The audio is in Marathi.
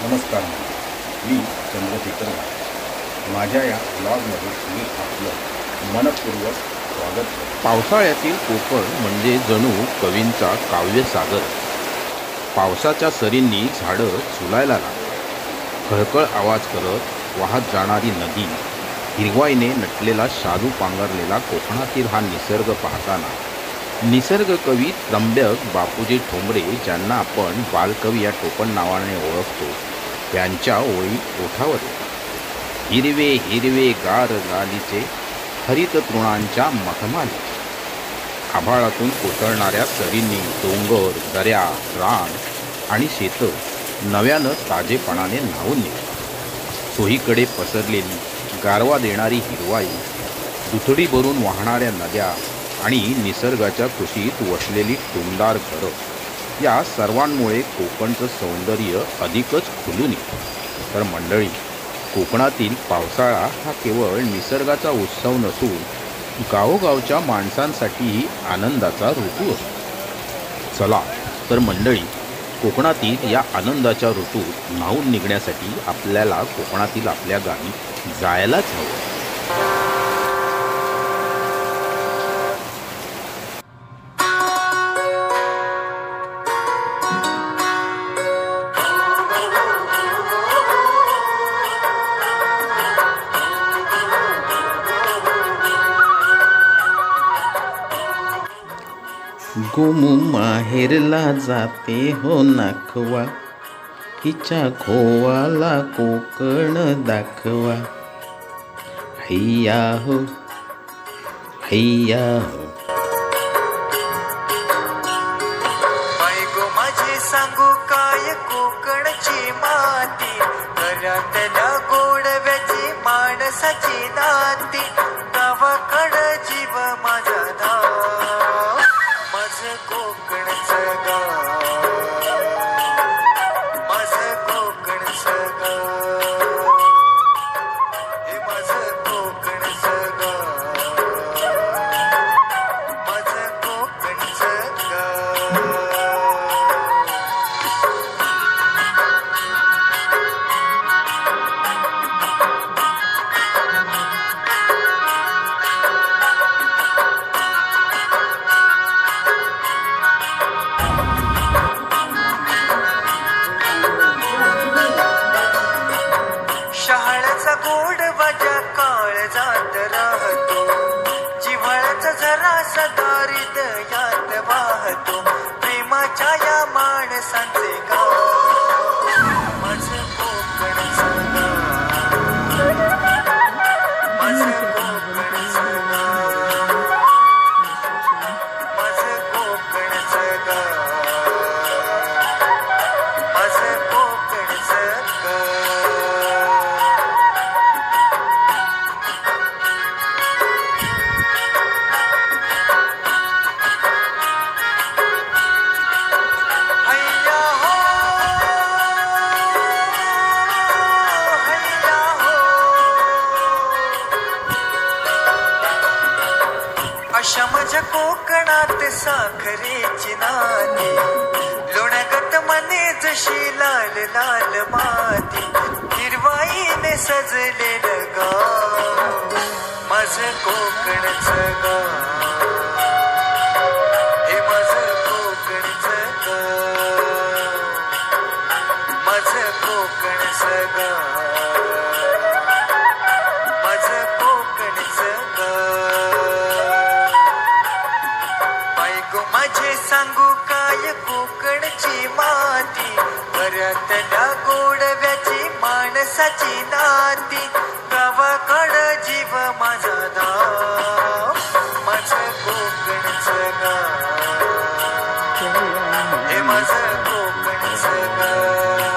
नमस्कार, मी चंद्रशेखर गायक. माझ्या या ब्लॉगमध्ये मी आपलं मनपूर्वक स्वागत करतो. पावसाळ्यातील कोकण म्हणजे जणू कवींचा काव्यसागर. पावसाच्या सरींनी झाडं झुलायला लागली. खळखळ आवाज करत वाहत जाणारी नदी, हिरवाईने नटलेला शालू पांघरलेला कोकणातील हा निसर्ग पाहताना निसर्ग कवी त्र्यंबक बापूजी ठोंबरे, ज्यांना आपण बालकवी या टोपण नावाने ओळखतो, यांच्या ओळी ओठावर येतात. हिरवे हिरवे गार गालीचे हरित तृणांच्या मखमाली. आभाळातून कोसळणाऱ्या सरींनी डोंगर, दऱ्या, रान आणि शेतं नव्यानं ताजेपणाने न्हावून निघतात. चोहीकडे पसरलेली गारवा देणारी हिरवाई, दुथडी भरून वाहणाऱ्या नद्या आणि निसर्गाच्या कुशीत वसलेली टुमदार घरं, या सर्वांमुळे कोकणचं सौंदर्य अधिकच खुलून येतं. तर मंडळी, कोकणातील पावसाळा हा केवळ निसर्गाचा उत्सव नसून गावोगावच्या माणसांसाठीही आनंदाचा ऋतू असतो. चला तर मंडळी, कोकणातील या आनंदाच्या ऋतूत न्हावून निघण्यासाठी आपल्याला कोकणातील आपल्या गावी जायलाच हवं. गोमू माहेरला जाते हो नाखवा, हिच्या खोवाला कोकण दाखवा. हैया हो हैया हो. बायगो माझे सांगू काय कोकणची माती, घरातल्या गोडव्याची माणसाची नाती, गावाकड जीव माझा धाव, माझं कोकणचं गाव, माझं कोकणचं गाव, हे माझं कोकणचं गाव, माझं कोकणचं गाव. शहाळ्याचा गोड वाजा काळजात राहतो, जिव्हाळ्याचा जरा सदारित यात वाहतो, प्रेमाच्या या माणसांचे गाव, माझं कोकणचं गाव, माझं कोकणचं गाव, माझं कोकणचं गाव, माझं कोकणचं गाव. हैया हो हैया हो, अशा माझ्या कोकणात साखरेची नाती, लोण्यागत मने जशी लाल लाल माती, हिरवाईने सजलेलं गाव, माझं कोकणचं गाव, हे माझं कोकणचं गाव, माझं कोकणचं गाव, माझं कोकणचं गाव. बायगो माझे सांगू काय कोकणची माती, घरातल्या गोडव्याची माणसाची नाती, गावाकड जीव माझा धाव, माझं कोकणचं गाव, हे माझं कोकणचं गाव.